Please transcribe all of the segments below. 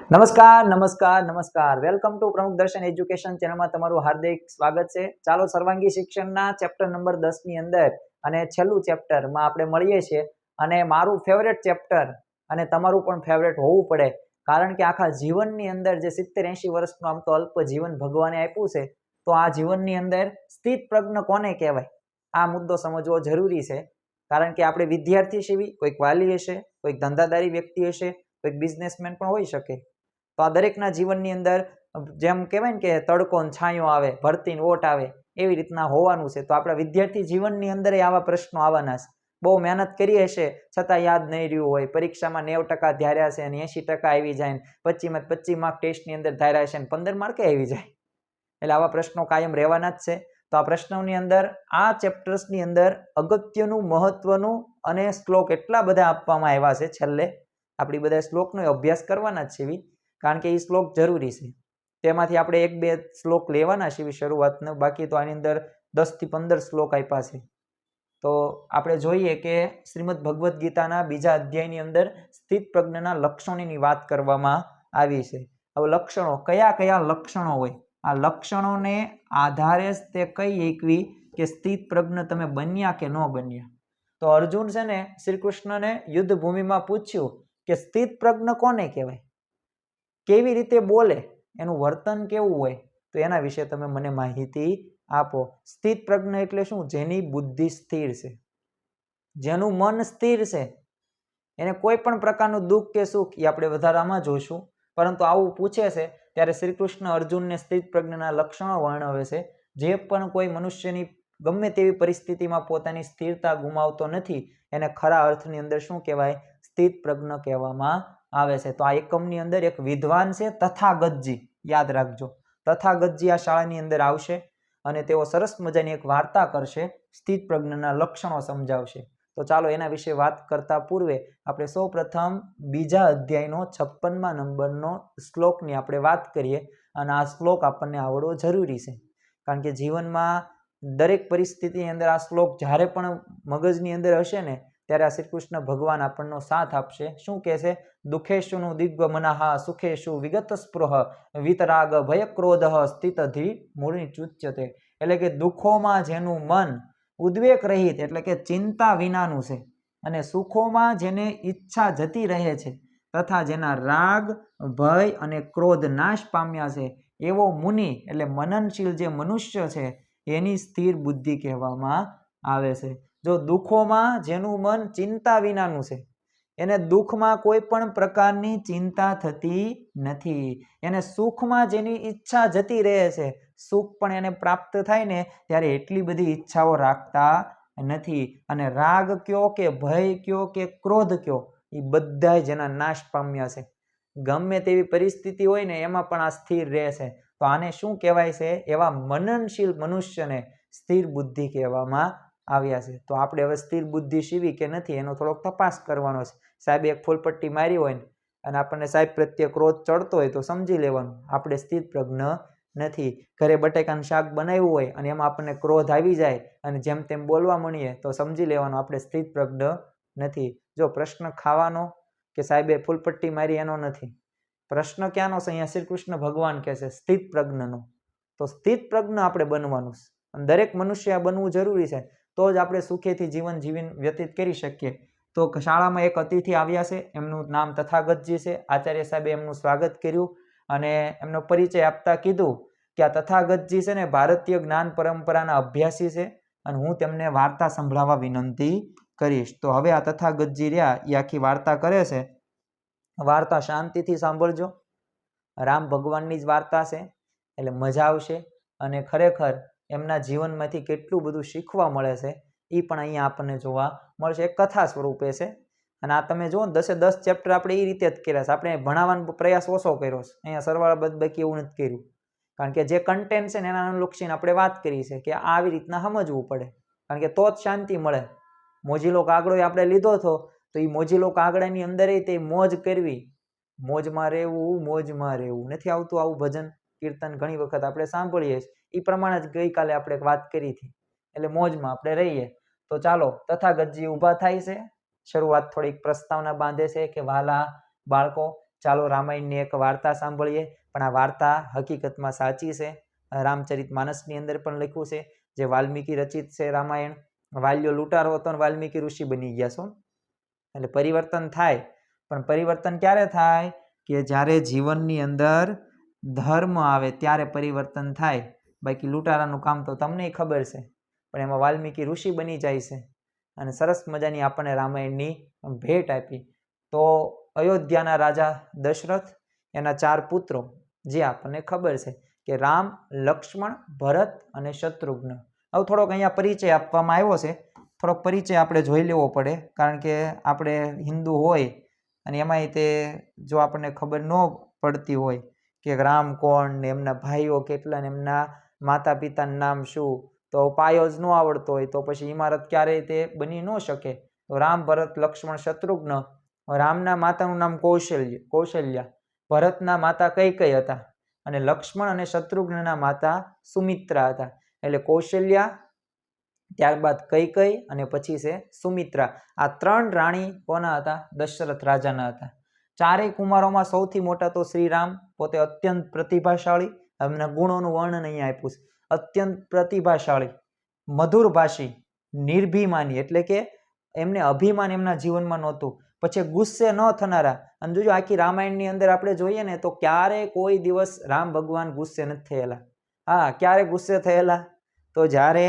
નમસ્કાર નમસ્કાર નમસ્કાર વેલકમ ટુ પ્રમુખ દર્શન એજ્યુકેશન ચેનલમાં તમારું હાર્દિક સ્વાગત છે। ચાલો સર્વાંગી શિક્ષણના ચેપ્ટર નંબર 10 ની અંદર અને છેલ્લું ચેપ્ટરમાં આપણે મળીએ છીએ અને મારું ફેવરેટ ચેપ્ટર અને તમારું પણ ફેવરેટ હોવું પડે કારણ કે આખા જીવનની અંદર જે 70-80 વર્ષનું આમ તો અલ્પ જીવન ભગવાને આપ્યું છે તો આ જીવનની અંદર સ્થિત પ્રજ્ઞ કોને કહેવાય આ મુદ્દો સમજવો જરૂરી છે કારણ કે આપણે વિદ્યાર્થી છીએ, કોઈક વાલી હશે, કોઈક ધંધાદારી વ્યક્તિ હશે, કોઈક બિઝનેસમેન પણ હોઈ શકે। તો આ દરેકના જીવનની અંદર જેમ કહેવાય ને કે તડકો ને છાંયો આવે, ભરતી ને ઓટ આવે એવી રીતના હોવાનું છે। તો આપણા વિદ્યાર્થી જીવનની અંદર આવા પ્રશ્નો આવવાના છે। બહુ મહેનત કરી હશે છતાં યાદ નહીં રહ્યું હોય, પરીક્ષામાં 90% ધાર્યા છે અને 80% આવી જાય, 25 માર્ક ટેસ્ટની અંદર ધાર્યા છે અને 15 માર્કે આવી જાય, એટલે આવા પ્રશ્નો કાયમ રહેવાના જ છે। તો આ પ્રશ્નોની અંદર આ ચેપ્ટર્સની અંદર અગત્યનું, મહત્વનું અને શ્લોક એટલા બધા આપવામાં આવ્યા છે, છેલ્લે આપણી બધા શ્લોકનો અભ્યાસ કરવાના જ છે કારણ કે એ શ્લોક જરૂરી છે। તેમાંથી આપણે 1-2 શ્લોક લેવાના છે શરૂઆતનો, બાકી તો આની અંદર 10 થી 15 શ્લોક આપ્યા છે। તો આપણે જોઈએ કે શ્રીમદ ભગવદ્ ગીતાના બીજા અધ્યાયની અંદર સ્થિત પ્રજ્ઞના લક્ષણોની વાત કરવામાં આવી છે। હવે લક્ષણો કયા કયા લક્ષણો હોય, આ લક્ષણોને આધારે જ તે કઈ એકવી કે સ્થિત પ્રજ્ઞ તમે બન્યા કે ન બન્યા। તો અર્જુન છે ને શ્રી કૃષ્ણને યુદ્ધ ભૂમિમાં પૂછ્યું કે સ્થિત પ્રજ્ઞ કોને કહેવાય, કેવી રીતે બોલે, એનું વર્તન કેવું હોય, તો એના વિશે તમે મને માહિતી આપો। સ્થિત પ્રજ્ઞ એટલે શું? જેની બુદ્ધિ સ્થિર છે, જેનું મન સ્થિર છે, એને કોઈ પણ પ્રકારનું દુઃખ કે સુખ એ આપણે વધારામાં જોઈશું, પરંતુ આવું પૂછે છે ત્યારે શ્રી કૃષ્ણ અર્જુનને સ્થિત પ્રજ્ઞના લક્ષણો વર્ણવે છે। જે પણ કોઈ મનુષ્યની ગમે તેવી પરિસ્થિતિમાં પોતાની સ્થિરતા ગુમાવતો નથી એને ખરા અર્થની અંદર શું કહેવાય? સ્થિત પ્રજ્ઞ કહેવામાં આવે છે। તો આ એકમની અંદર એક વિદ્વાન છે તથાગતજી, યાદ રાખજો, તથાગતજી આ શાળાની અંદર આવશે અને તેઓ સરસ મજાની એક વાર્તા કરશે, સ્થિત પ્રજ્ઞના લક્ષણો સમજાવશે। તો ચાલો એના વિશે વાત કરતા પૂર્વે આપણે સૌ પ્રથમ બીજા અધ્યાયનો 56મા નંબરનો શ્લોકની આપણે વાત કરીએ અને આ શ્લોક આપણને આવડવો જરૂરી છે કારણ કે જીવનમાં દરેક પરિસ્થિતિની અંદર આ શ્લોક જ્યારે પણ મગજની અંદર હશે ને ત્યારે આ શ્રી કૃષ્ણ ભગવાન આપણનો સાથ આપશે। શું કહે છે? દુઃખેશુનું દિગ્વ મનઃ સુખેશુ વિગત સ્પૃહ વિતરાગ ભય ક્રોધ સ્થિતધિ મૂળિચુચ્યતે, એટલે કે દુઃખોમાં જેનું મન ઉદ્વેગ રહિત એટલે કે ચિંતા વિનાનું છે અને સુખોમાં જેને ઈચ્છા જતી રહે છે તથા જેના રાગ, ભય અને ક્રોધ નાશ પામ્યા છે એવો મુનિ એટલે મનનશીલ જે મનુષ્ય છે એની સ્થિર બુદ્ધિ કહેવામાં આવે છે। જો દુઃખોમાં જેનું મન ચિંતા વિનાનું છે, એને દુઃખમાં કોઈ પણ પ્રકારની ચિંતા થતી નથી, એને સુખમાં જેની ઈચ્છા જતી રહે છે, સુખ પણ એને પ્રાપ્ત થાય ને ત્યારે એટલી બધી ઈચ્છાઓ રાખતા નથી, અને રાગ કયો કે ભય કયો કે ક્રોધ કયો એ બધા જેના નાશ પામ્યા છે, ગમે તેવી પરિસ્થિતિ હોય ને એમાં પણ આ સ્થિર રહે છે। તો આને શું કહેવાય છે? એવા મનનશીલ મનુષ્યને સ્થિર બુદ્ધિ કહેવામાં આવ્યા છે। તો આપણે હવે સ્થિર બુદ્ધિ સીવી કે નથી એનો થોડોક તપાસ કરવાનો છે। સાહેબે એક ફૂલપટ્ટી મારી હોય અને આપણને સાહેબ પ્રત્યે ક્રોધ ચડતો હોય તો સમજી લેવાનું આપણે સ્થિત પ્રજ્ઞ નથી। ઘરે બટેકાનું શાક બનાવ્યું હોય અને એમાં આપણને ક્રોધ આવી જાય અને જેમ તેમ બોલવા મળીએ તો સમજી લેવાનું આપણે સ્થિત પ્રજ્ઞ નથી। જો પ્રશ્ન ખાવાનો કે સાહેબે ફૂલપટ્ટી મારી એનો નથી, પ્રશ્ન ક્યાંનો છે? અહીંયા શ્રી કૃષ્ણ ભગવાન કહે છે સ્થિત પ્રજ્ઞનો। તો સ્થિત પ્રજ્ઞ આપણે બનવાનું છે અને દરેક મનુષ્ય આ બનવું જરૂરી છે, તો જ આપણે સુખેથી જીવન વ્યતીત કરી શકીએ। તો શાળામાં એક અતિથિ આવ્યા છે, એમનું નામ તથાગતજી છે। આચાર્ય સાહેબે એમનું સ્વાગત કર્યું અને એમનો પરિચય આપતા કીધું કે આ તથાગતજી છે ને ભારતીય જ્ઞાન પરંપરાના અભ્યાસી છે અને હું તેમને વાર્તા સંભળાવવા વિનંતી કરીશ। તો હવે આ તથાગતજી રહ્યા એ આખી વાર્તા કરે છે, વાર્તા શાંતિથી સાંભળજો, રામ ભગવાનની જ વાર્તા છે એટલે મજા આવશે અને ખરેખર એમના જીવનમાંથી કેટલું બધું શીખવા મળે છે એ પણ અહીંયા આપણને જોવા મળશે, એક કથા સ્વરૂપે છે। અને આ તમે જુઓ ને 10 ચેપ્ટર આપણે એ રીતે જ કર્યા છે, આપણે ભણાવવાનો પ્રયાસ ઓછો કર્યો છે, અહીંયા સરવાળા બાદબાકી એવું નથી કર્યું કારણ કે જે કન્ટેન્ટ છે ને એના અનુલક્ષીને આપણે વાત કરી છે કે આવી રીતના સમજવું પડે કારણ કે તો જ શાંતિ મળે। મોજીલો કાગડો આપણે લીધો હતો તો એ મોજીલો કાગડાની અંદર તે મોજ કરવી, મોજમાં રહેવું નથી આવતું આવું ભજન કીર્તન ઘણી વખત આપણે સાંભળીએ એ પ્રમાણે જ ગઈકાલે આપણે વાત કરી હતી, એટલે મોજમાં આપણે રહીએ। તો ચાલો તથાગતજી ઊભા થાય છે, શરૂઆત થોડીક પ્રસ્તાવના બાંધે છે કે વાલા બાળકો, ચાલો રામાયણની એક વાર્તા સાંભળીએ, પણ આ વાર્તા હકીકતમાં સાચી છે. રામચરિત માનસની અંદર પણ લખ્યું છે, જે વાલ્મીકી રચિત છે રામાયણ. વાલ્યો લૂંટારો હતો અને વાલ્મીકી ઋષિ બની ગયા છો. એટલે પરિવર્તન થાય, પણ પરિવર્તન ક્યારે થાય કે જ્યારે જીવનની અંદર ધર્મ આવે ત્યારે પરિવર્તન થાય. બાકી લૂંટારાનું કામ તો તમને ખબર છે, પણ એમાં વાલ્મીકી ઋષિ બની જાય છે અને સરસ મજાની આપણને રામાયણની ભેટ આપી. તો અયોધ્યાના રાજા દશરથ, એના 4 પુત્રો, જે આપણને ખબર છે કે રામ, લક્ષ્મણ, ભરત અને શત્રુઘ્ન. હવે થોડોક અહીંયા પરિચય આપવામાં આવ્યો છે. થોડોક પરિચય આપણે જોઈ લેવો પડે, કારણ કે આપણે હિન્દુ હોય અને એમાંય તે જો આપણને ખબર ન પડતી હોય કે રામ કોણ ને એમના ભાઈઓ કેટલા ને એમના માતા પિતાનું નામ શું, તો પાયો જ ન આવડતો હોય તો પછી ઇમારત ક્યારેય તે બની ન શકે. તો રામ, ભરત, લક્ષ્મણ, શત્રુઘ્ન. રામના માતાનું નામ કૌશલ્યા, ભરતના માતા કૈકેયી હતા અને લક્ષ્મણ અને શત્રુઘ્નના માતા સુમિત્રા હતા. એટલે કૌશલ્યા, ત્યારબાદ કૈકેયી અને પછી છે સુમિત્રા. આ 3 રાણી કોના હતા? દશરથ રાજાના હતા. 4 કુમારોમાં સૌથી મોટા તો શ્રીરામ, પોતે અત્યંત પ્રતિભાશાળી. એમના ગુણોનું વર્ણન અહીંયા આપ્યું છે. અત્યંત પ્રતિભાશાળી, મધુરભાષી, નિર્ભિમાની, એટલે કે એમને અભિમાન એમના જીવનમાં નહોતું. પછી ગુસ્સે ન થનારા. અને જોજો આખી રામાયણની અંદર આપણે જોઈએ ને તો ક્યારે કોઈ દિવસ રામ ભગવાન ગુસ્સે નથી થયેલા. હા, ક્યારે ગુસ્સે થયેલા? તો જ્યારે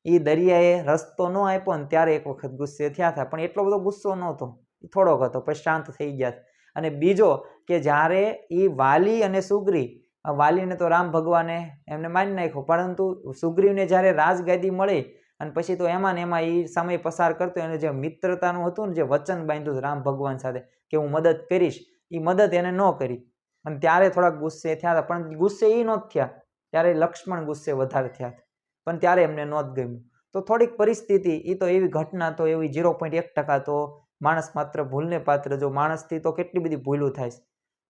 એ દરિયાએ રસ્તો ન આપ્યો ને ત્યારે એક વખત ગુસ્સે થયા હતા, પણ એટલો બધો ગુસ્સો નહોતો, થોડોક હતો, પછી શાંત થઈ ગયા. અને બીજો કે જ્યારે એ વાલી અને સુગ્રી, વાલીને તો રામ ભગવાને એમને મારી નાખ્યો, પરંતુ સુગ્રીવને જ્યારે રાજગાદી મળી અને પછી તો એમાં ને એમાં એ સમય પસાર કરતો, એને જે મિત્રતાનું હતું ને, જે વચન બાંધ્યું રામ ભગવાન સાથે કે હું મદદ કરીશ, એ મદદ એને ન કરી અને ત્યારે થોડાક ગુસ્સે થયા હતા. પણ ગુસ્સે એ નહોત થયા, ત્યારે લક્ષ્મણ ગુસ્સે વધારે થયા હતા, પણ ત્યારે એમને નહોત ગમ્યું. તો થોડીક પરિસ્થિતિ, એ તો એવી ઘટના, તો એવી 0.1% તો માણસ માત્ર ભૂલને પાત્ર. જો માણસથી તો કેટલી બધી ભૂલો થાય છે,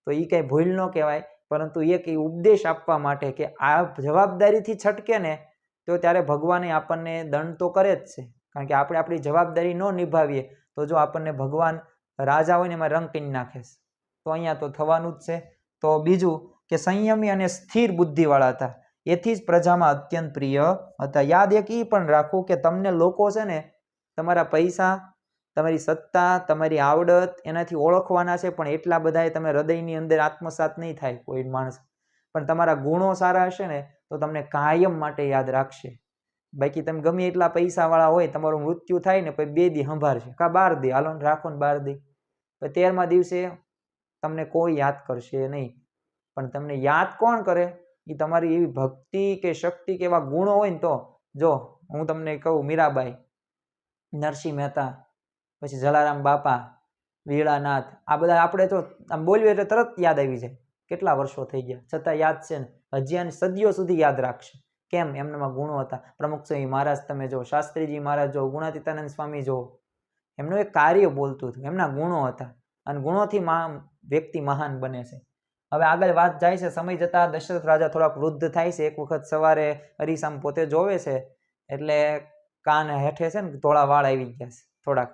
તો એ કંઈ ભૂલ ન કહેવાય, પરંતુ એક એ ઉપદેશ આપવા માટે કે આ જવાબદારીથી છટકે ને તો ત્યારે ભગવાને આપણને દંડ તો કરે જ છે. કારણ કે આપણે આપણી જવાબદારી ન નિભાવીએ તો જો આપણને ભગવાન રાજા હોય ને એમાં રંગ કરી નાખે છે, તો અહીંયા તો થવાનું જ છે. તો બીજું કે સંયમી અને સ્થિર બુદ્ધિવાળા હતા, એથી જ પ્રજામાં અત્યંત પ્રિય હતા. યાદ એક એ પણ રાખવું કે તમને લોકો છે ને તમારા પૈસા, તમારી સત્તા, તમારી આવડત એનાથી ઓળખવાના છે, પણ એટલા બધાએ તમે હૃદયની અંદર આત્મસાત નહીં થાય કોઈ માણસ. પણ તમારા ગુણો સારા હશે ને તો તમને કાયમ માટે યાદ રાખશે. બાકી તમે ગમે એટલા પૈસાવાળા હોય, તમારું મૃત્યુ થાય ને પછી 2 દી સંભાળશે, કા 12 દી, હાલો રાખો ને 12 દી, પછી 13મા દિવસે તમને કોઈ યાદ કરશે નહીં. પણ તમને યાદ કોણ કરે? એ તમારી એવી ભક્તિ કે શક્તિ કે એવા ગુણો હોય ને તો. જો હું તમને કહું, મીરાબાઈ, નરસિંહ મહેતા, પછી જલારામ બાપા, વીળાનાથ, આ બધા આપણે તો આમ બોલ્યું એટલે તરત યાદ આવી જાય. કેટલા વર્ષો થઈ ગયા છતાં યાદ છે ને, હજી આને સદીઓ સુધી યાદ રાખશે. કેમ? એમનામાં ગુણો હતા. પ્રમુખ સ્વામી મહારાજ તમે જો, શાસ્ત્રીજી મહારાજ જો, ગુણાતીતાનંદ સ્વામી જો, એમનું એક કાર્ય બોલતું હતું, એમના ગુણો હતા અને ગુણોથી વ્યક્તિ મહાન બને છે. હવે આગળ વાત જાય છે, સમય જતા દશરથ રાજા થોડાક વૃદ્ધ થાય છે. એક વખત સવારે અરીસામાં પોતે જોવે છે, એટલે કાન હેઠે છે ને ધોળા વાળ આવી ગયા છે થોડાક.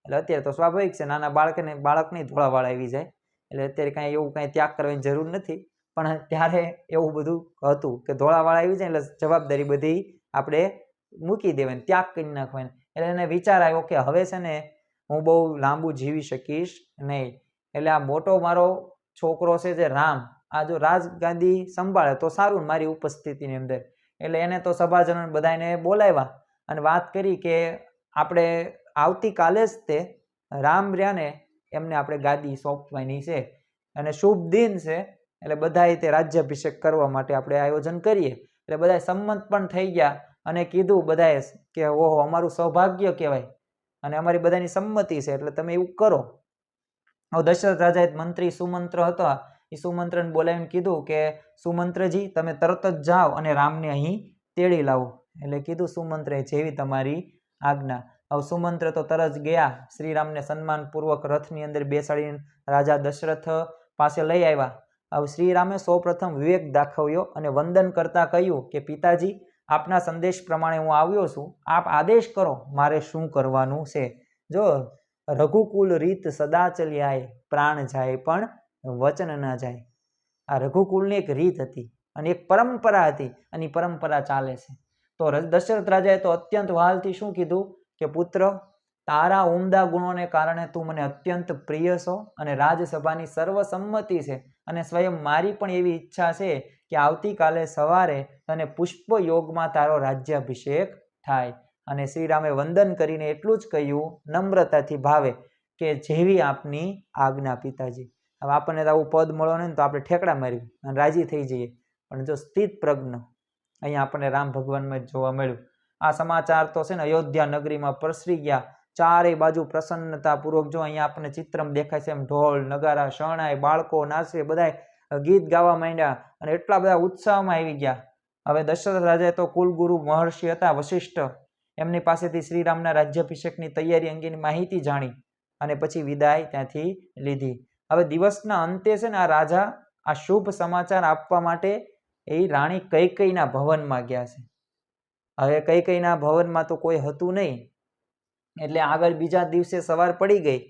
એટલે અત્યારે તો સ્વાભાવિક છે, નાના બાળકને ધોળા વાળ આવી જાય, એટલે અત્યારે કાંઈ એવું કાંઈ ત્યાગ કરવાની જરૂર નથી. પણ ત્યારે એવું બધું હતું કે ધોળા વાળ આવી જાય એટલે જવાબદારી બધી આપણે મૂકી દેવાની, ત્યાગ કરી નાખવાની. એટલે એને વિચાર આવ્યો કે હવે છે ને હું બહુ લાંબુ જીવી શકીશ નહીં, એટલે આ મોટો મારો છોકરો છે જે રામ, આ જો રાજગાદી સંભાળે તો સારું મારી ઉપસ્થિતિની અંદર. એટલે એને તો સભાજનો બધાને બોલાવ્યા અને વાત કરી કે આપણે આવતીકાલે જ તે રામ રહ્યા ને એમને આપણે ગાદી સોંપવાની છે અને શુભ દિન છે, એટલે બધાએ તે રાજ્યાભિષેક કરવા માટે આપણે આયોજન કરીએ. એટલે બધા સંમત પણ થઈ ગયા અને કીધું બધાએ કે ઓહો, અમારું સૌભાગ્ય કહેવાય અને અમારી બધાની સંમતિ છે, એટલે તમે એવું કરો. હવે દશરથ રાજાએ મંત્રી સુમંત્ર હતા, એ સુમંત્રને બોલાવીને કીધું કે સુમંત્રજી તમે તરત જ જાઓ અને રામને અહીં તેડી લાવો. એટલે કીધું સુમંત્રએ જેવી તમારી આજ્ઞા. હવે સુમંત્ર તો તરત ગયા, શ્રીરામને સન્માનપૂર્વક રથની અંદર બેસાડીને રાજા દશરથ પાસે લઈ આવ્યા. હવે શ્રીરામે સૌપ્રથમ વિવેક દાખવ્યો અને વંદન કરતા કહ્યું કે પિતાજી, આપના સંદેશ પ્રમાણે હું આવ્યો છું, આપ આદેશ કરો મારે શું કરવાનું છે. જો રઘુકુલ રીત સદા ચલ્યાય, પ્રાણ જાય પણ વચન ના જાય. આ રઘુકુળની એક રીત હતી અને એક પરંપરા હતી અને એ પરંપરા ચાલે છે. તો દશરથ રાજાએ તો અત્યંત વહાલથી શું કીધું કે પુત્ર, તારા ઉમદા ગુણોને કારણે તું મને અત્યંત પ્રિય છો અને રાજસભાની સર્વસંમતિ છે અને સ્વયં મારી પણ એવી ઈચ્છા છે કે આવતીકાલે સવારે તને પુષ્પ યોગમાં તારો રાજ્યાભિષેક થાય. અને શ્રીરામે વંદન કરીને એટલું જ કહ્યું નમ્રતાથી ભાવે કે જેવી આપની આજ્ઞા પિતાજી. હવે આપણને તો આવું પદ મળો ને તો આપણે ઠેકડા મારી અને રાજી થઈ જઈએ, પણ જો સ્થિત પ્રજ્ઞ અહીંયા આપણને રામ ભગવાનમાં જ જોવા મળ્યું. આ સમાચાર તો છે ને અયોધ્યા નગરીમાં પ્રસરી ગયા. ચારે બાજુ પ્રસન્નતાપૂર્વક જો અહીંયા આપણને ચિત્રમ દેખાય છે એમ ઢોલ નગારા શરણાઈ બાળકો નાચે, બધા ગીત ગાવા માંડ્યા અને એટલા બધા ઉત્સાહમાં આવી ગયા. હવે દશરથ રાજાએ તો કુલગુરુ મહર્ષિ હતા વશિષ્ઠ, એમની પાસેથી શ્રીરામના રાજ્યાભિષેકની તૈયારી અંગેની માહિતી જાણી અને પછી વિદાય ત્યાંથી લીધી. હવે દિવસના અંતે છે ને આ રાજા આ શુભ સમાચાર આપવા માટે એ રાણી કૈકેયીના ભવનમાં ગયા છે. હવે કૈકેયીના ભવનમાં તો કોઈ હતું નહીં, એટલે આગળ બીજા દિવસે સવાર પડી ગઈ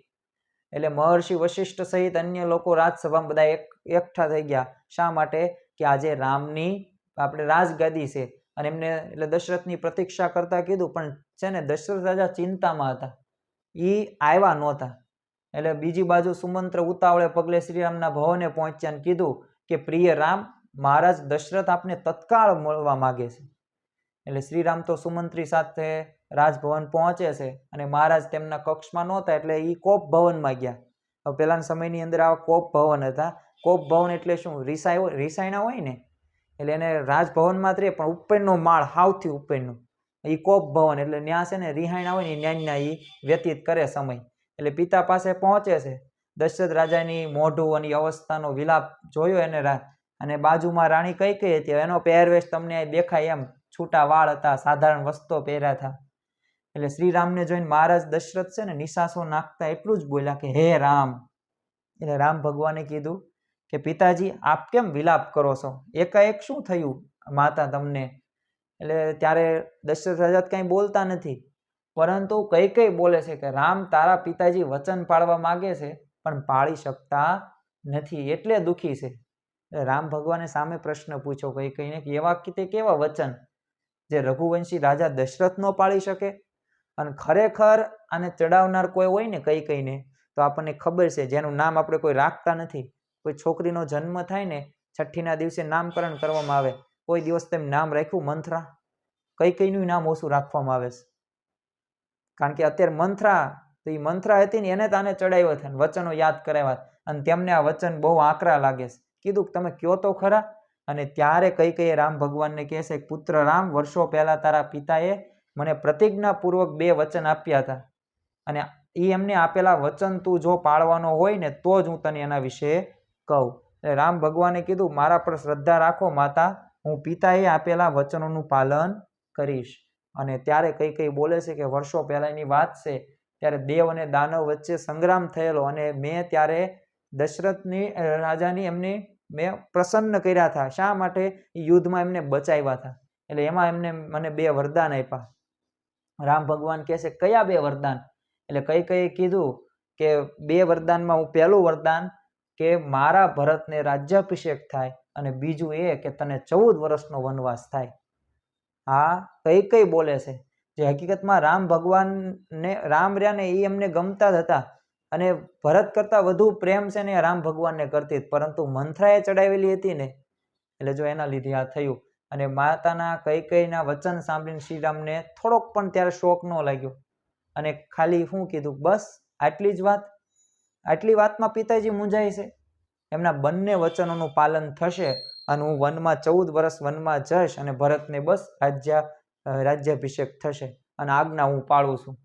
એટલે મહર્ષિ વશિષ્ઠ સહિત અન્ય લોકો રાજસભામાં બધા એકઠા થઈ ગયા. શા માટે? કે આજે રામની આપણે રાજગાદી છે અને એમને એટલે દશરથની પ્રતીક્ષા કરતા કીધું, પણ છે ને દશરથ રાજા ચિંતામાં હતા, એ આવ્યા નહોતા. એટલે બીજી બાજુ સુમંત્ર ઉતાવળે પગલે શ્રીરામના ભવને પહોંચ્યા અને કીધું કે પ્રિય રામ, મહારાજ દશરથ આપને તત્કાળ મળવા માગે છે. એટલે શ્રીરામ તો સુમંત્રી સાથે રાજભવન પહોંચે છે અને મહારાજ તેમના કક્ષમાં નહોતા એટલે એ કોપ ભવનમાં ગયા. હવે પહેલાના સમયની અંદર આવા કોપ ભવન હતા. કોપ ભવન એટલે શું? રિસાયણા હોય ને, એટલે એને રાજભવનમાં જ રહે પણ ઉપરનો માળ હાવથી ઉપરનો એ કોપ ભવન, એટલે ત્યાં છે ને રિહાયણા હોય ને ન્યાન્યા એ વ્યતીત કરે સમય. એટલે પિતા પાસે પહોંચે છે. દશરથ રાજાની મોઢું અને અવસ્થાનો વિલાપ જોયો એને અને બાજુમાં રાણી કૈકેયી હતી. એનો પહેરવેશ તમને દેખાય એમ છૂટા વાળ હતા, સાધારણ વસ્ત્રો પહેર્યા હતા. એટલે શ્રીરામને જોઈને મહારાજ દશરથ છે ને નિશાસો નાખતા એટલું જ બોલ્યા કે હે રામ. એટલે રામ ભગવાને કીધું કે પિતાજી આપ કેમ વિલાપ કરો છો? એકાએક શું થયું માતા તમને? એટલે ત્યારે દશરથ રાજા કંઈ બોલતા નથી, પરંતુ કૈકેયી બોલે છે કે રામ, તારા પિતાજી વચન પાળવા માગે છે પણ પાળી શકતા નથી એટલે દુઃખી છે. રામ ભગવાને સામે પ્રશ્ન પૂછ્યો કૈકેયીને કે એવા કેવા વચન જે રઘુવંશી રાજા દશરથ ન પાળી શકે? અને ખરેખર આને ચડાવનાર કોઈ હોય ને કૈકેયીને તો આપણને ખબર છે, જેનું નામ આપણે કોઈ રાખતા નથી. કોઈ છોકરીનો જન્મ થાય ને છઠ્ઠીના દિવસે નામકરણ કરવામાં આવે, કોઈ દિવસ તેમ નામ રાખ્યું મંથરા? કૈકેયીનું નામ ઓછું રાખવામાં આવે છે, કારણ કે અત્યારે મંથરા તો એ મંથરા હતી ને એને તાને ચડાવ્યો થાય વચનો યાદ કરાવ્યા અને તેમને આ વચન બહુ આકરા લાગે છે. કીધું કે તમે કયો તો ખરા. અને ત્યારે કૈકેયીએ રામ ભગવાનને કહે છે, પુત્ર રામ, વર્ષો પહેલા તારા પિતાએ મને પ્રતિજ્ઞાપૂર્વક 2 વચન આપ્યા હતા અને એ એમને આપેલા વચન તું જો પાળવાનો હોય ને તો જ હું તને એના વિશે કહું. એટલે રામ ભગવાને કીધું, મારા પર શ્રદ્ધા રાખો માતા, હું પિતાએ આપેલા વચનોનું પાલન કરીશ. અને ત્યારે કૈકેયી બોલે છે કે વર્ષો પહેલાની વાત છે, ત્યારે દેવ અને દાનવ વચ્ચે સંગ્રામ થયેલો અને મેં ત્યારે દશરથની રાજાની એમની મેં પ્રસન્ન કર્યા હતા. શા માટે? યુદ્ધમાં એમને બચાવ્યા હતા. એટલે એમાં એમને મને 2 વરદાન આપ્યા. રામ ભગવાન કહે છે કયા 2 વરદાન? એટલે કૈકેયીએ કીધું કે 2 વરદાનમાં હું પહેલું વરદાન કે મારા ભરતને રાજ્યાભિષેક થાય અને બીજું એ કે તને 14 વર્ષનો વનવાસ થાય. આ કૈકેયી બોલે છે, જે હકીકતમાં રામ ભગવાનને રામ રહ્યા ને એ એમને ગમતા જ હતા અને ભરત કરતાં વધુ પ્રેમ છે ને રામ ભગવાનને કરતી, પરંતુ મંથરાએ ચડાવેલી હતી ને એટલે જો એના લીધે આ થયું. અને માતાના કૈકેયીના વચન સાંભળીને શ્રીરામને થોડોક પણ ત્યારે શોક ન લાગ્યો અને ખાલી શું કીધું, બસ આટલી જ વાત? આટલી વાતમાં પિતાજી મૂંઝાય છે? એમના બંને વચનોનું પાલન થશે અને હું વનમાં 14 વર્ષ વનમાં જઈશ અને ભરતને બસ રાજ્યાભિષેક થશે અને આજ્ઞા હું પાળું છું.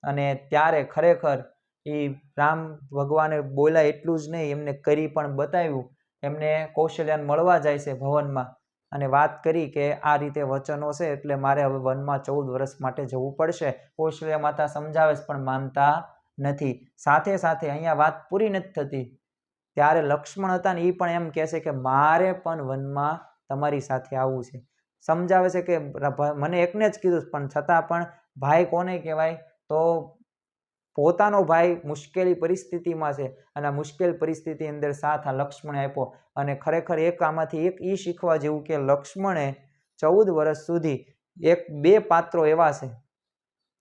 અને ત્યારે ખરેખર એ રામ ભગવાને બોલ્યા એટલું જ નહીં, એમને કરી પણ બતાવ્યું. એમને કૌશલ્યાને મળવા જાય છે ભવનમાં અને વાત કરી કે આ રીતે વચનો છે એટલે મારે હવે વનમાં 14 વર્ષ માટે જવું પડશે. કૌશલ્યા માતા સમજાવે છે પણ માનતા નથી. સાથે સાથે અહીંયા વાત પૂરી નથી થતી, ત્યારે લક્ષ્મણ હતા ને એ પણ એમ કહે છે કે મારે પણ વનમાં તમારી સાથે આવવું છે. સમજાવે છે કે મને એકને જ કીધું પણ છતાં પણ ભાઈ કોને કહેવાય? તો પોતાનો ભાઈ મુશ્કેલી પરિસ્થિતિમાં છે અને આ મુશ્કેલ પરિસ્થિતિ અંદર સાથ આ લક્ષ્મણે આપ્યો. અને ખરેખર આમાંથી એક એ શીખવા જેવું કે લક્ષ્મણે 14 વર્ષ સુધી બે પાત્રો એવા છે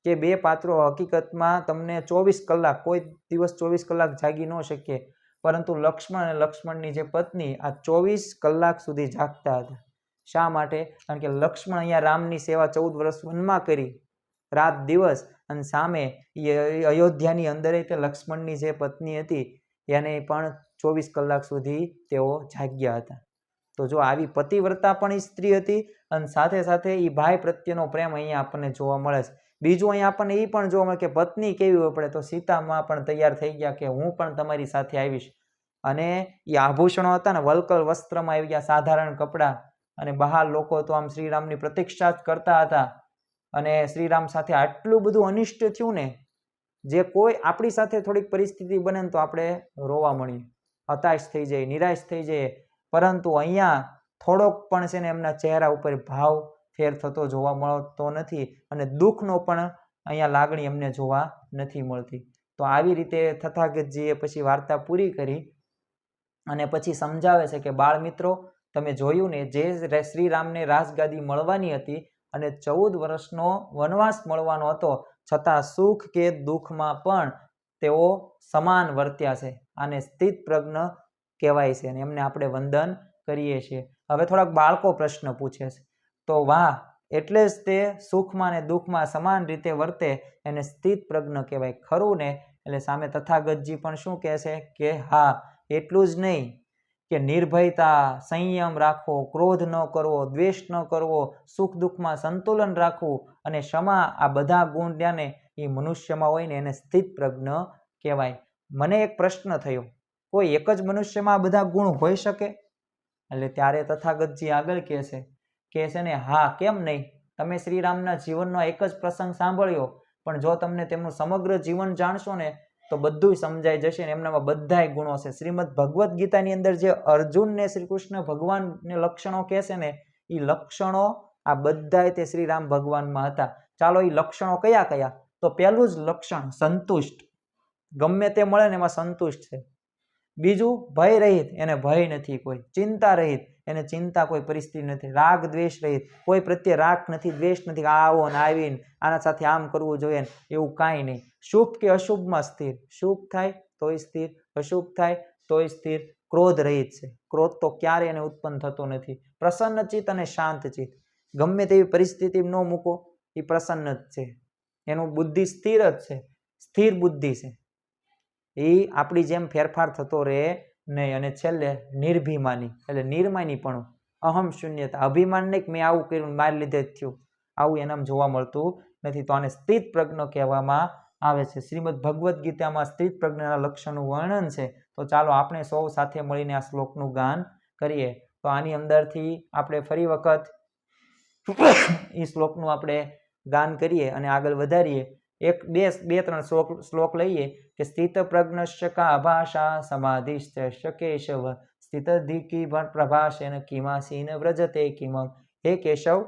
કે બે પાત્રો હકીકતમાં તમને 24 કલાક, કોઈ દિવસ 24 કલાક જાગી ન શકીએ, પરંતુ લક્ષ્મણ અને લક્ષ્મણની જે પત્ની આ 24 કલાક સુધી જાગતા હતા. શા માટે? કારણ કે લક્ષ્મણ અહીંયા રામની સેવા 14 વર્ષ વનમાં કરી, રાત દિવસ, અને સામે અયોધ્યાની અંદર તે લક્ષ્મણની જે પત્ની હતી એને પણ 24 કલાક સુધી તેઓ જાગ્યા હતા. તો જો આવી પતિવ્રતા પણ સ્ત્રી હતી અને સાથે સાથે એ ભાઈ પ્રત્યેનો પ્રેમ અહીંયા આપણને જોવા મળે છે. બીજું અહીંયા આપણને એ પણ જોવા મળે કે પત્ની કેવી હોય પડે, તો સીતામાં પણ તૈયાર થઈ ગયા કે હું પણ તમારી સાથે આવીશ. અને એ આભૂષણો હતા ને, વલ્કલ વસ્ત્રમાં આવી ગયા, સાધારણ કપડાં, અને બહાર લોકો તો આમ શ્રીરામની પ્રતીક્ષા જ કરતા હતા. અને શ્રીરામ સાથે આટલું બધું અનિષ્ટ થયું ને, જે કોઈ આપણી સાથે થોડીક પરિસ્થિતિ બને ને તો આપણે રોવા મળીએ, હતાશ થઈ જાય, નિરાશ થઈ જાય. પરંતુ અહીંયા થોડોક પણ છે ને એમના ચહેરા ઉપર ભાવ ફેર થતો જોવા મળતો નથી, અને દુઃખનો પણ અહીંયા લાગણી એમને જોવા નથી મળતી. તો આવી રીતે તથાગતજીએ પછી વાર્તા પૂરી કરી અને પછી સમજાવે છે કે બાળ મિત્રો, તમે જોયું ને, જે શ્રીરામને રાજગાદી મળવાની હતી અને 14 વર્ષનો વનવાસ મળવાનો હતો, છતાં સુખ કે દુઃખમાં પણ તેઓ સમાન વર્ત્યા છે. આને સ્થિત પ્રજ્ઞ કહેવાય છે અને એમને આપણે વંદન કરીએ છીએ. હવે થોડાક બાળકો પ્રશ્ન પૂછે છે, તો વાહ, એટલે જ તે સુખમાં અને દુઃખમાં સમાન રીતે વર્તે એને સ્થિત પ્રજ્ઞ કહેવાય, ખરું ને? એટલે સામે તથાગતજી પણ શું કહે છે કે હા, એટલું જ નહીં કે નિર્ભયતા, સંયમ રાખવો, ક્રોધ ન કરવો, દ્વેષ ન કરવો, સુખ દુઃખમાં સંતુલન રાખવું અને ક્ષમા, આ બધા ગુણ જ્ઞાને એ મનુષ્યમાં હોય ને એને સ્થિત પ્રજ્ઞ કહેવાય. મને એક પ્રશ્ન થયો, કોઈ એક જ મનુષ્યમાં આ બધા ગુણ હોઈ શકે? એટલે ત્યારે તથાગતજી આગળ કહે છે ને, હા, કેમ નહીં? તમે શ્રીરામના જીવનનો એક જ પ્રસંગ સાંભળ્યો, પણ જો તમને તેમનું સમગ્ર જીવન જાણશો ને તો બધું સમજાઈ જશે ને એમનામાં બધાય ગુણો છે. શ્રીમદ ભગવદ્ ગીતાની અંદર જે અર્જુનને શ્રી કૃષ્ણ ભગવાનને લક્ષણો કહે છે ને, એ લક્ષણો આ બધાય તે શ્રીરામ ભગવાનમાં હતા. ચાલો, એ લક્ષણો કયા કયા? તો પહેલું જ લક્ષણ સંતુષ્ટ, ગમે તે મળે ને એમાં સંતુષ્ટ છે. બીજું ભય રહિત, એને ભય નથી કોઈ. ચિંતા રહિત, એને ચિંતા કોઈ પરિસ્થિતિ નથી. રાગ દ્વેષ રહિત, કોઈ પ્રત્યે રાગ નથી, દ્વેષ નથી, આવો ને આવીને આના સાથે આમ કરવું જોઈએ એવું કાંઈ નહીં. શુભ કે અશુભમાં સ્થિર, શુભ થાય તોય સ્થિર, અશુભ થાય તોય સ્થિર. ક્રોધ રહિત છે, ક્રોધ તો ક્યારે એને ઉત્પન્ન થતો નથી. પ્રસન્ન ચિત્ત અને શાંત ચિત્ત, ગમે તેવી પરિસ્થિતિ ન મૂકો, એ પ્રસન્ન જ છે, એનું બુદ્ધિ સ્થિર જ છે, સ્થિર બુદ્ધિ છે, એ આપણી જેમ ફેરફાર થતો રહે નહીં. અને છેલ્લે નિર્ભિમાની, એટલે નિર્માનીપણું, અહમ શૂન્યતા, અભિમાન નહીં કે મેં આવું કર્યું, મારી લીધે જ થયું, આવું એનામ જોવા મળતું નથી. તો આને સ્થિત પ્રજ્ઞ કહેવામાં આવે છે. શ્રીમદ ભગવદ્ ગીતામાં સ્થિત પ્રજ્ઞના લક્ષણનું વર્ણન છે. તો ચાલો આપણે સૌ સાથે મળીને આ શ્લોકનું ગાન કરીએ. તો આની અંદરથી આપણે ફરી વખત એ શ્લોકનું આપણે ગાન કરીએ અને આગળ વધારીએ. બે ત્રણ શ્લોક લઈએ કે સ્થિત પ્રજ્ઞશ્ચ કા ભાષા સમાધિશ્ચ કેશવ સ્થિત ધિકી પ્રભાષેન કિમાસીન વ્રજતે કિમમ. હે કેશવ,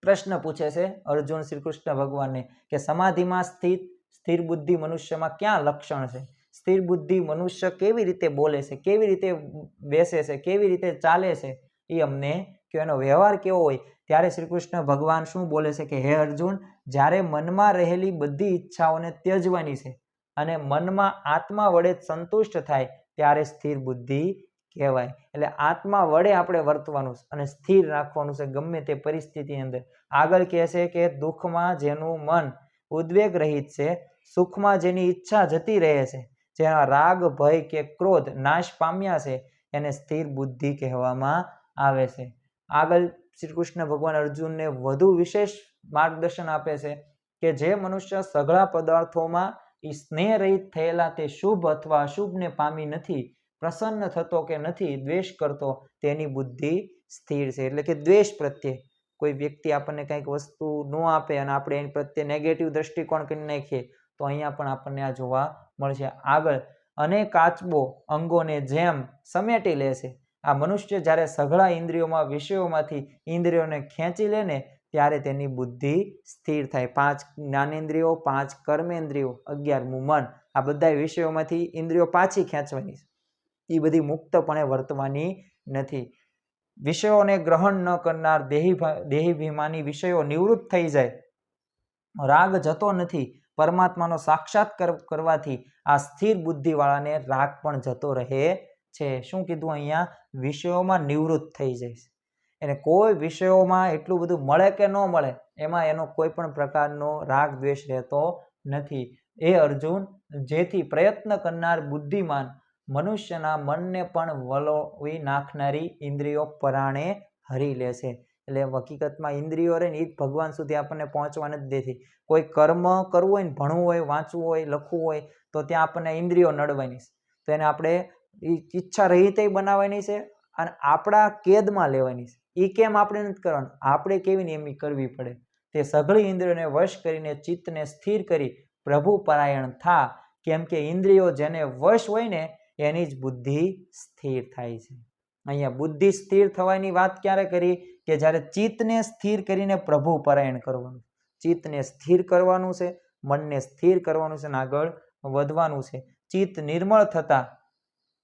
પ્રશ્ન પૂછે છે અર્જુન શ્રી કૃષ્ણ ભગવાનને કે સમાધિમાં સ્થિર બુદ્ધિ મનુષ્યમાં ક્યાં લક્ષણ છે? સ્થિર બુદ્ધિ મનુષ્ય કેવી રીતે બોલે છે, કેવી રીતે બેસે છે, કેવી રીતે ચાલે છે, એ અમને કે એનો વ્યવહાર કેવો હોય? ત્યારે શ્રી કૃષ્ણ ભગવાન શું બોલે છે કે હે અર્જુન, જ્યારે મનમાં રહેલી બધી ઈચ્છાઓને ત્યજવાની છે અને મનમાં આત્મા વડે સંતુષ્ટ થાય ત્યારે સ્થિર બુદ્ધિ કહેવાય. એટલે આત્મા વડે આપણે વર્તવાનું છે અને સ્થિર રાખવાનું છે ગમે તે પરિસ્થિતિની અંદર. આગળ કહે છે કે દુઃખમાં જેનું મન ઉદ્વેગ રહિત છે, સુખમાં જેની ઈચ્છા જતી રહે છે, જેના રાગ ભય કે ક્રોધ નાશ પામ્યા છે, એને સ્થિર બુદ્ધિ કહેવામાં આવે છે. આગળ શ્રી કૃષ્ણ ભગવાન અર્જુનને વધુ વિશેષ માર્ગદર્શન આપે છે કે જે મનુષ્ય સઘળા પદાર્થોમાં સ્નેહ રહિત થયેલા તે શુભ અથવા અશુભને પામી નથી, પ્રસન્ન થતો કે નથી દ્વેષ કરતો, તેની બુદ્ધિ સ્થિર છે. એટલે કે દ્વેષ પ્રત્યે કોઈ વ્યક્તિ આપણને કંઈક વસ્તુ ન આપે અને આપણે એની પ્રત્યે નેગેટિવ દ્રષ્ટિકોણ કરી નાખીએ તો અહીંયા પણ આપણને આ જોવા મળશે. આગળ અને કાચબો અંગોને જેમ સમેટી લે છે, આ મનુષ્ય જ્યારે સઘળા ઇન્દ્રિયોમાં વિષયોમાંથી ઇન્દ્રિયોને ખેંચી લે ને ત્યારે તેની બુદ્ધિ સ્થિર થાય. 5 જ્ઞાનેન્દ્રિયો, 5 કર્મેન્દ્રિયો, 11મું મન, આ બધા વિષયોમાંથી ઇન્દ્રિયો પાછી ખેંચવાની છે. એ બધી મુક્તપણે વર્તવાની નથી. વિષયોને ગ્રહણ ન કરનાર દેહીભિમાની વિષયો નિવૃત્ત થઈ જાય, રાગ જતો નથી. પરમાત્માનો સાક્ષાત્કાર કરવાથી આ સ્થિર બુદ્ધિવાળાને રાગ પણ જતો રહે છે. શું કીધું અહીંયા? વિષયોમાં નિવૃત્ત થઈ જાય છે. એને કોઈ વિષયોમાં એટલું બધું મળે કે ન મળે એમાં એનો કોઈ પણ પ્રકારનો રાગ દ્વેષ રહેતો નથી. એ અર્જુન, જેથી પ્રયત્ન કરનાર બુદ્ધિમાન મનુષ્યના મનને પણ વલોવી નાખનારી ઇન્દ્રિયો પરાણે હરી લે છે. એટલે હકીકતમાં ઇન્દ્રિયો રહે ને એ જ ભગવાન સુધી આપણને પહોંચવા નથી દેતી. કોઈ કર્મ કરવું હોય ને, ભણવું હોય, વાંચવું હોય, લખવું હોય, તો ત્યાં આપણને ઇન્દ્રિયો નડવાની છે. તો એને આપણે ઈચ્છા રહિત બનાવવાની છે અને આપણા કેદમાં લેવાની છે. એ કેમ આપણે નથી કરવાનું? આપણે કેવી નિયમી કરવી પડે. તે સઘળી ઇન્દ્રિયોને વશ કરીને ચિત્તને સ્થિર કરી પ્રભુ પરાયણ થા. કેમ કે ઇન્દ્રિયો જેને વશ હોય ને એની જ બુદ્ધિ સ્થિર થાય છે. અહીંયા બુદ્ધિ સ્થિર થવાની વાત ક્યારે કરી? કે જ્યારે ચિત્તને સ્થિર કરીને પ્રભુ પરાયણ કરવાનું. ચિત્તને સ્થિર કરવાનું છે, મનને સ્થિર કરવાનું છે અને આગળ વધવાનું છે. ચિત્ત નિર્મળ થતા,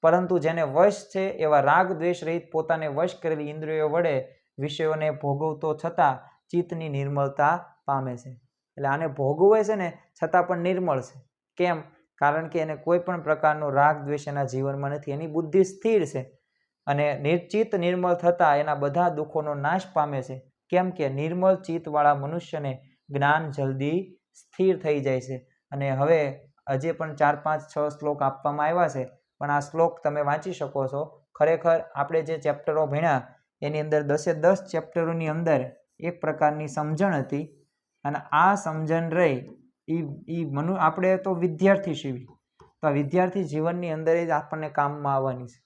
પરંતુ જેને વશ છે એવા રાગ દ્વેષ રહિત પોતાને વશ કરેલી ઇન્દ્રિયો વડે વિષયોને ભોગવતો છતાં ચિત્તની નિર્મળતા પામે છે. એટલે આને ભોગવે છે ને છતાં પણ નિર્મળ છે. કેમ? કારણ કે એને કોઈ પણ પ્રકારનો રાગ દ્વેષ એના જીવનમાં નથી. એની બુદ્ધિ સ્થિર છે અને નિર્ચિત નિર્મળ થતાં એના બધા દુઃખોનો નાશ પામે છે. કેમ કે નિર્મળ ચિત્તવાળા મનુષ્યને જ્ઞાન જલ્દી સ્થિર થઈ જાય છે. અને હવે હજે પણ 4, 5, 6 શ્લોક આપવામાં આવ્યા છે, પણ આ શ્લોક તમે વાંચી શકો છો. ખરેખર આપણે જે ચેપ્ટરો ભણ્યા એની અંદર 10 ચેપ્ટરોની અંદર એક પ્રકારની સમજણ હતી અને આ સમજણ રહી આપણે તો વિદ્યાર્થી છીએ, તો આ વિદ્યાર્થી જીવનની અંદર જ આપણને કામમાં આવવાની છે.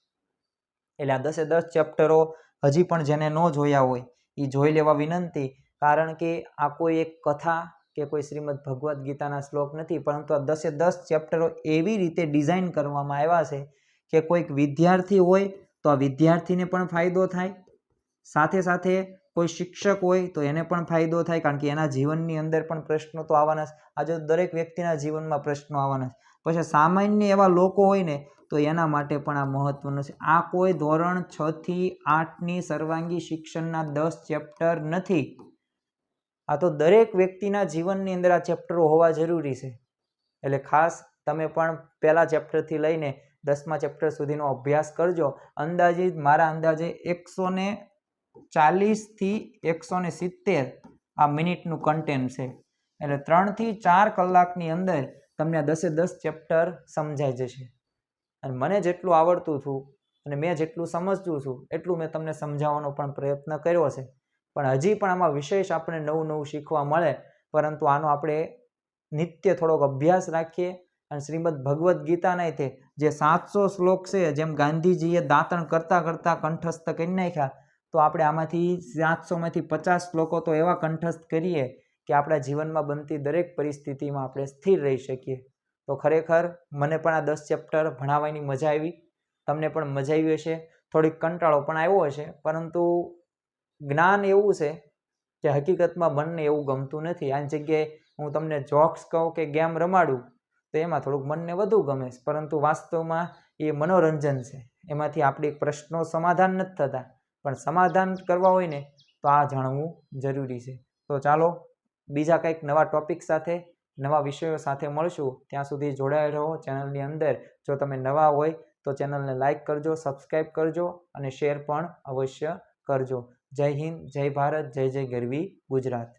એટલે આ 10 ચેપ્ટરો હજી પણ જેને ન જોયા હોય એ જોઈ લેવા વિનંતી. કારણ કે આ કોઈ એક કથા કે કોઈ શ્રીમદ ભગવદ્ ગીતાના શ્લોક નથી, પરંતુ આ 10 ચેપ્ટરો એવી રીતે ડિઝાઇન કરવામાં આવ્યા છે કે કોઈક વિદ્યાર્થી હોય તો આ વિદ્યાર્થીને પણ ફાયદો થાય, સાથે સાથે કોઈ શિક્ષક હોય તો એને પણ ફાયદો થાય. કારણ કે એના જીવનની અંદર પણ પ્રશ્નો તો આવવાના છે. આજે દરેક વ્યક્તિના જીવનમાં પ્રશ્નો આવવાના છે. પછી સામાન્ય એવા લોકો હોય ને તો એના માટે પણ આ મહત્વનું છે. આ કોઈ ધોરણ 6 થી 8ની સર્વાંગી શિક્ષણના 10 ચેપ્ટર નથી. આ તો દરેક વ્યક્તિના જીવનની અંદર આ ચેપ્ટરો હોવા જરૂરી છે. એટલે ખાસ તમે પણ પહેલા ચેપ્ટરથી લઈને 10મા ચેપ્ટર સુધીનો અભ્યાસ કરજો. અંદાજિત મારા અંદાજે 140 થી 170 આ મિનિટનું કન્ટેન્ટ છે. એટલે 3 થી 4 કલાકની અંદર તમને આ 10 ચેપ્ટર સમજાઈ જશે. અને મને જેટલું આવડતું હતું અને મેં જેટલું સમજતું છું એટલું મેં તમને સમજાવવાનો પણ પ્રયત્ન કર્યો છે. પણ હજી પણ આમાં વિશેષ આપણે નવું શીખવા મળે, પરંતુ આનો આપણે નિત્ય થોડોક અભ્યાસ રાખીએ. અને શ્રીમદ ભગવદ્ ગીતાના જે 700 શ્લોક છે, જેમ ગાંધીજીએ દાંતણ કરતાં કંઠસ્થ કરી નાખ્યા, તો આપણે આમાંથી 700માંથી 50 શ્લોકો તો એવા કંઠસ્થ કરીએ કે આપણા જીવનમાં બનતી દરેક પરિસ્થિતિમાં આપણે સ્થિર રહી શકીએ. તો ખરેખર મને પણ આ 10 ચેપ્ટર ભણાવવાની મજા આવી, તમને પણ મજા આવી હશે. થોડીક કંટાળો પણ આવ્યો હશે, પરંતુ જ્ઞાન એવું છે કે હકીકતમાં મનને એવું ગમતું નથી. આની જગ્યાએ હું તમને જોક્સ કહું કે ગેમ રમાડું તો એમાં થોડુંક મનને વધુ ગમે છે, પરંતુ વાસ્તવમાં એ મનોરંજન છે. એમાંથી આપણી પ્રશ્નો સમાધાન નથી થતા, પણ સમાધાન કરવા હોય ને તો આ જાણવું જરૂરી છે. તો ચાલો બીજા કંઈક નવા ટોપિક સાથે, નવા વિષયો સાથે મળશું. ત્યાં સુધી જોડાયેલા રહો ચેનલની અંદર. જો તમે નવા હોય તો ચેનલને લાઇક કરજો, સબસ્ક્રાઈબ કરજો અને શેર પણ અવશ્ય કરજો. જય હિન્દ, જય ભારત, જય જય ગરવી ગુજરાત.